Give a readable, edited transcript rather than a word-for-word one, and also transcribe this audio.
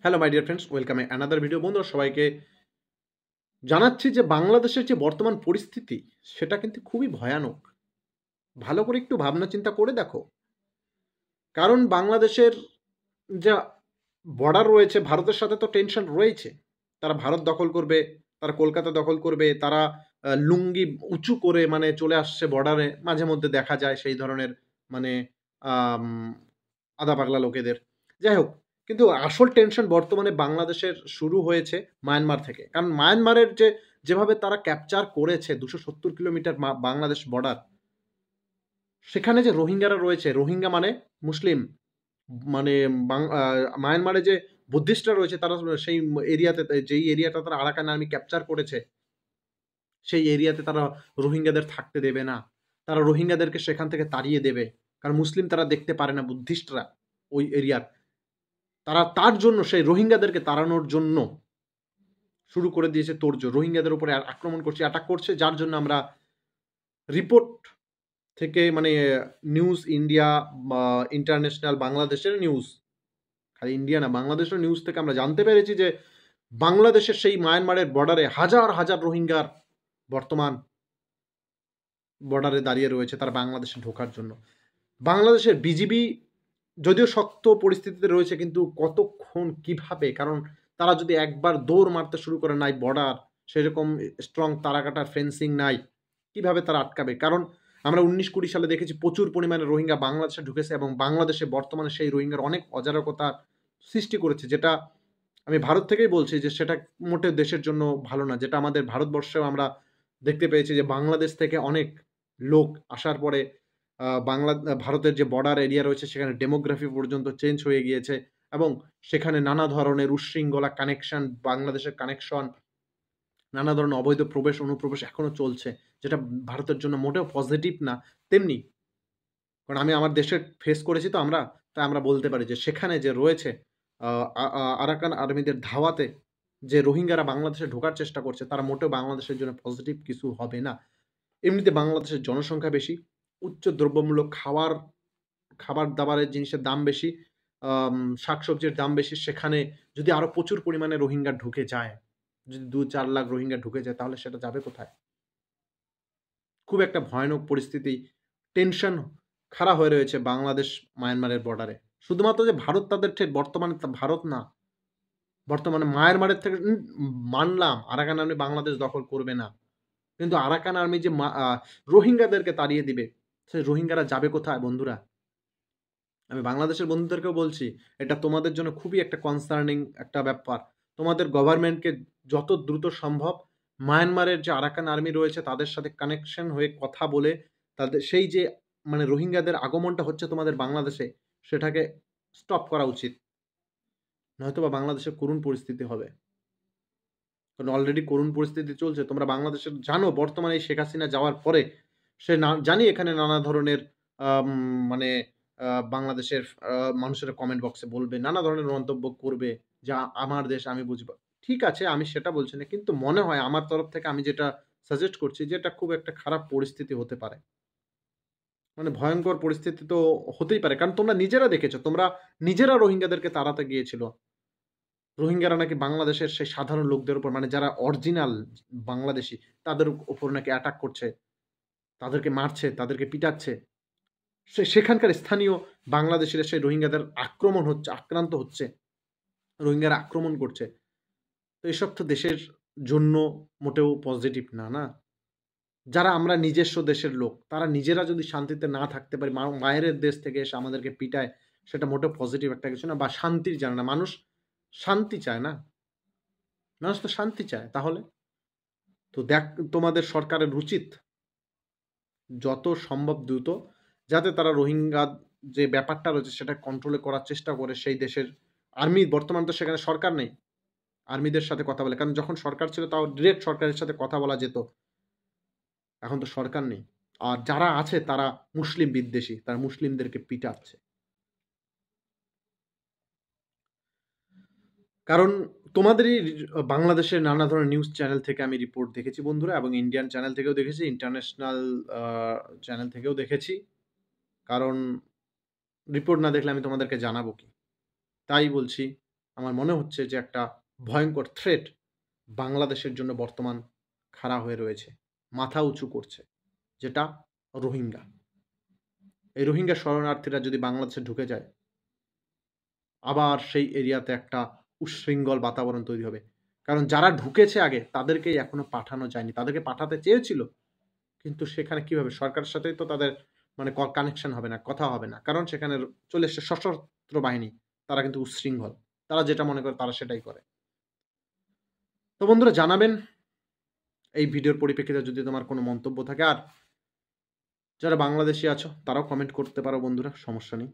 Hello my dear friends, welcome another video. বন্ধুরা, সবাইকে জানাচ্ছি যে বাংলাদেশের যে বর্তমান পরিস্থিতি সেটা কিন্তু খুবই ভয়ানক। ভালো করে একটু ভাবনা চিন্তা করে দেখো। কারণ বাংলাদেশের যা বর্ডার রয়েছে ভারতের সাথে তো টেনশন রয়েছে। তারা ভারত দখল করবে, তারা কলকাতা দখল করবে, তারা লুঙ্গি উঁচু করে মানে চলে আসছে বর্ডারে। মাঝে মধ্যে দেখা যায় সেই ধরনের মানে আম আধা পাগলা লোকেদের। যাই হোক, কিন্তু আসল টেনশন বর্তমানে বাংলাদেশের শুরু হয়েছে মায়ানমার থেকে। কারণ মায়ানমারের যেভাবে তারা ক্যাপচার করেছে ২৭০ কিলোমিটার বাংলাদেশ বর্ডার, সেখানে যে রোহিঙ্গারা রয়েছে, রোহিঙ্গা মানে মুসলিম। মানে মায়ানমারে যে বুদ্ধিস্টরা রয়েছে তারা সেই এরিয়াতে, যেই এরিয়াটা তারা আরাকান আর্মি ক্যাপচার করেছে, সেই এরিয়াতে তারা রোহিঙ্গাদের থাকতে দেবে না। তারা রোহিঙ্গাদেরকে সেখান থেকে তাড়িয়ে দেবে। কারণ মুসলিম তারা দেখতে পারে না, বুদ্ধিস্টরা ওই এরিয়ার। তারা তার জন্য সেই রোহিঙ্গাদেরকে তাড়ানোর জন্য শুরু করে দিয়েছে তোড়জোড়। রোহিঙ্গাদের উপরে আক্রমণ করছে, অ্যাটাক করছে, যার জন্য আমরা রিপোর্ট থেকে মানে নিউজ ইন্ডিয়া বা ইন্টারন্যাশনাল বাংলাদেশের নিউজ, খালি ইন্ডিয়া না বাংলাদেশের নিউজ থেকে আমরা জানতে পেরেছি যে বাংলাদেশের সেই মায়ানমারের বর্ডারে হাজার হাজার রোহিঙ্গার বর্তমান বর্ডারে দাঁড়িয়ে রয়েছে তারা বাংলাদেশে ঢোকার জন্য। বাংলাদেশের বিজিবি যদিও শক্ত পরিস্থিতিতে রয়েছে, কিন্তু কতক্ষণ কিভাবে, কারণ তারা যদি একবার দৌড় মারতে শুরু করে, নাই বর্ডার সেরকম স্ট্রং তারাকাটার ফেন্সিং নাই, কিভাবে তারা আটকাবে? কারণ আমরা ১৯-২০ সালে দেখেছি প্রচুর পরিমাণে রোহিঙ্গা বাংলাদেশে ঢুকেছে এবং বাংলাদেশে বর্তমানে সেই রোহিঙ্গার অনেক অরাজকতা সৃষ্টি করেছে, যেটা আমি ভারত থেকেই বলছি যে সেটা মোটেও দেশের জন্য ভালো না। যেটা আমাদের ভারতবর্ষেও আমরা দেখতে পেয়েছি যে বাংলাদেশ থেকে অনেক লোক আসার পরে ভারতের যে বর্ডার এরিয়া রয়েছে সেখানে ডেমোগ্রাফি পর্যন্ত চেঞ্জ হয়ে গিয়েছে এবং সেখানে নানা ধরনের উচ্ছৃঙ্খলা কানেকশন, বাংলাদেশের কানেকশন, নানা ধরনের অবৈধ প্রবেশ অনুপ্রবেশ এখনো চলছে, যেটা ভারতের জন্য মোটেও পজিটিভ না। তেমনি কারণ আমি আমার দেশে ফেস করেছি তো আমরা, তাই আমরা বলতে পারি যে সেখানে যে রয়েছে আ আ আ আরাকান আর্মিদের ধাওয়াতে যে রোহিঙ্গারা বাংলাদেশে ঢোকার চেষ্টা করছে, তারা মোটেও বাংলাদেশের জন্য পজিটিভ কিছু হবে না। এমনিতে বাংলাদেশের জনসংখ্যা বেশি, উচ্চ দ্রব্যমূল্য খাবার-দাবারের জিনিসের দাম বেশি, আম শাকসবজির দাম বেশি। সেখানে যদি আরো প্রচুর পরিমাণে রোহিঙ্গা ঢুকে যায়, যদি ২-৪ লাখ রোহিঙ্গা ঢুকে যায়, তাহলে সেটা যাবে কোথায়? খুব একটা ভয়ানক পরিস্থিতি, টেনশন খাড়া হয়ে রয়েছে বাংলাদেশ মায়ানমারের বর্ডারে। শুধুমাত্র যে ভারত তাদের বর্তমানে ভারত না, বর্তমানে মায়ানমারের থেকে মানলাম আরাকান আর্মি বাংলাদেশ দখল করবে না। কিন্তু আরাকান আর্মি যে রোহিঙ্গাদেরকে তাড়িয়ে দিবে, সেই রোহিঙ্গারা যাবে কোথায় বন্ধুরা? আমি বাংলাদেশের বন্ধুদেরকেও বলছি, এটা তোমাদের জন্য খুবই একটা কনসার্নিং একটা ব্যাপার। তোমাদের গভর্নমেন্টকে যত দ্রুত সম্ভব মায়ানমারের যে আরাকান আর্মি রয়েছে তাদের সাথে কানেকশন হয়ে কথা বলে তাদের সেই যে মানে রোহিঙ্গাদের আগমনটা হচ্ছে তোমাদের বাংলাদেশে, সেটাকে স্টপ করা উচিত। নয়তোবা বাংলাদেশে করুণ পরিস্থিতি হবে। কারণ অলরেডি করুণ পরিস্থিতি চলছে। তোমরা বাংলাদেশের জানো বর্তমানে এই শেখ হাসিনা যাওয়ার পরে সে জানি এখানে নানা ধরনের আম মানে বাংলাদেশের মানুষেরা কমেন্ট বক্সে বলবে, নানা ধরনের মন্তব্য করবে যে, আমার দেশ আমি বুঝবো। ঠিক আছে, আমি সেটা বলছি না। কিন্তু মনে হয় আমার তরফ থেকে আমি যেটা সাজেস্ট করছি যে, এটা খুব একটা খারাপ পরিস্থিতি হতে পারে। মানে ভয়ংকর পরিস্থিতি তো হতেই পারে। কারণ তোমরা নিজেরা দেখেছো, তোমরা নিজেরা রোহিঙ্গাদেরকে তাড়াতে গিয়েছিল। রোহিঙ্গারা নাকি বাংলাদেশের সেই সাধারণ লোকদের উপর, মানে যারা অরিজিনাল বাংলাদেশী, তাদের উপর নাকি অ্যাটাক করছে, তাদেরকে মারছে, তাদেরকে পিটাচ্ছে। সেখানকার স্থানীয় বাংলাদেশিরা সেই রোহিঙ্গাদের আক্রান্ত হচ্ছে। রোহিঙ্গারা আক্রমণ করছে। তো এসব তো দেশের জন্য মোটেও পজিটিভ না, না? যারা আমরা নিজস্ব দেশের লোক, তারা নিজেরা যদি শান্তিতে না থাকতে পারি, বাইরের দেশ থেকে এসে আমাদেরকে পিটায়, সেটা মোটেও পজিটিভ একটা কিছু না, বা শান্তির জানে না। মানুষ শান্তি চায় না? মানুষ তো শান্তি চায়। তাহলে? তো তোমাদের সরকারের উচিত যত সম্ভব দ্রুত যাতে তারা রোহিঙ্গা যে ব্যাপারটা রয়েছে সেটা কন্ট্রোলে করার চেষ্টা করে সেই দেশের আর্মি, বর্তমান তো সেখানে সরকার নেই। আর্মিদের সাথে কথা বলে। কারণ যখন সরকার ছিল তাও ডিরেক্ট সরকারের সাথে কথা বলা যেত। এখন তো সরকার নেই। আর যারা আছে তারা মুসলিম বিদ্বেষী। তারা মুসলিমদেরকে পিটাচ্ছে। কারণ তোমাদেরই বাংলাদেশের নানা ধরনের নিউজ চ্যানেল থেকে আমি রিপোর্ট দেখেছি বন্ধুরা, এবং ইন্ডিয়ান চ্যানেল থেকেও দেখেছি, ইন্টারন্যাশনাল আ চ্যানেল থেকেও দেখেছি। কারণ রিপোর্ট না দেখলে আমি তোমাদেরকে জানাবো কি? তাই বলছি, আমার মনে হচ্ছে যে একটা ভয়ঙ্কর থ্রেট বাংলাদেশের জন্য বর্তমান খাড়া হয়ে রয়েছে, মাথা উঁচু করছে, যেটা রোহিঙ্গা। এই রোহিঙ্গা শরণার্থীরা যদি বাংলাদেশে ঢুকে যায়, আবার সেই এরিয়াতে একটা উচ্ছৃঙ্খল বাতাবরণ তৈরি হবে। কারণ যারা ঢুকেছে আগে তাদেরকেই এখনো পাঠানো যায়নি। তাদেরকে পাঠাতে চেয়েছিল। কিন্তু সেখানে কিভাবে? সরকারের সাথেই তো তাদের মানে কানেকশন হবে না, কথা হবে না। কারণ সেখানে চলে এসছে সশস্ত্র বাহিনী। তারা কিন্তু উচ্ছৃঙ্খল। তারা যেটা মনে করে তারা সেটাই করে। তো বন্ধুরা জানাবেন এই ভিডিওর পরিপ্রেক্ষিতে যদি তোমার কোনো মন্তব্য থাকে। আর যারা বাংলাদেশী আছো তারাও কমেন্ট করতে পারো বন্ধুরা, সমস্যা নেই।